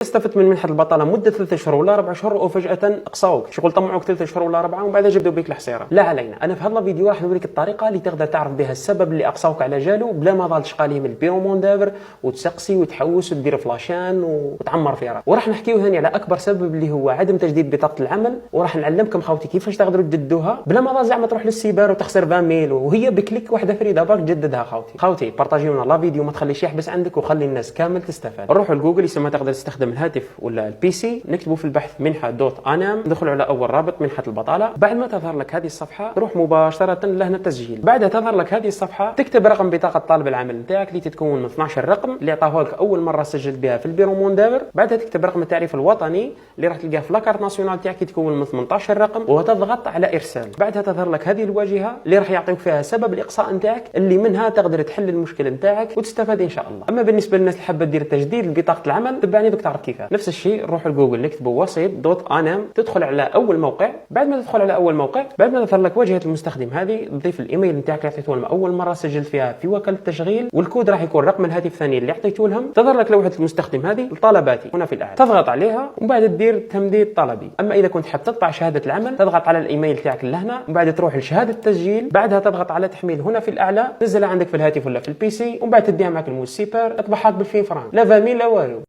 استفدت من منحة البطالة مدة 3 أشهر ولا 4 أشهر وفجأة أقصاوك، شغل طمعوك 3 أشهر ولا 4 ومن بعد جبدوا بك الحصيرة. لا علينا، أنا في هذا الفيديو راح نوريك الطريقة اللي تقدر تعرف بها السبب اللي أقصاوك على جالو بلا ما ظل تشقى من البيرو موندافر وتسقسي وتحوس وتدير فلاشان وتعمر فيها. وراح نحكيو هاني على أكبر سبب اللي هو عدم تجديد بطاقة العمل، وراح نعلمكم خوتي كيفاش تقدروا تجددوها بلا ما ظل زعما تروح للسيبر وتخسر 20 ميل، وهي بكليك واحدة فريدة برك تجددها. خوتي بارطاجيونا لا فيديو، ما تخليش يحبس عندك وخلي الناس كامل تستفاد. نروحوا لجوجل، يسمى تقدر تستخدم الهاتف ولا البي سي، نكتبوا في البحث منحة دوت انام، ندخلوا على اول رابط منحة البطالة. بعد ما تظهر لك هذه الصفحة تروح مباشرة لهنا التسجيل. بعدها تظهر لك هذه الصفحة، تكتب رقم بطاقة طالب العمل نتاعك اللي تتكون من 12 رقم اللي عطاوها لك اول مرة سجلت بها في البيرو موندافر. بعدها تكتب رقم التعريف الوطني اللي راح تلقاه في لاكارت ناسيونال تاعك يتكون من 18 رقم وتضغط على ارسال. بعدها تظهر لك هذه الواجهة اللي راح يعطيوك فيها سبب الاقصاء نتاعك اللي منها تقدر تحل المشكلة نتاعك وتستفاد ان شاء الله. اما بالنسبة للناس اللي حابة دير تجديد لبطاقة العمل تبعني دوك تعرف كيفاه. نفس الشيء نروح لجوجل نكتبوا وسيط دوت انام، تدخل على اول موقع. بعد ما تدخل على اول موقع، بعد ما تظهر لك واجهه المستخدم هذه، تضيف الايميل نتاعك اللي عطيته لهم اول مره سجلت فيها في وكاله التشغيل، والكود راح يكون رقم الهاتف الثاني اللي عطيته لهم. تظهر لك لوحه المستخدم هذه الطلباتي هنا في الاعلى، تضغط عليها ومن بعد تدير تمديد طلبي. اما اذا كنت حاب تطبع شهاده العمل تضغط على الايميل تاعك لهنا، ومن بعد تروح لشهاده التسجيل. بعدها تضغط على تحميل هنا في الاعلى، تنزلها عندك في الهاتف ولا في البي سي، ومن بعد تديها معك الموسيبر، تطبعها ب 2000 فرنك، لا فاميل لا والو.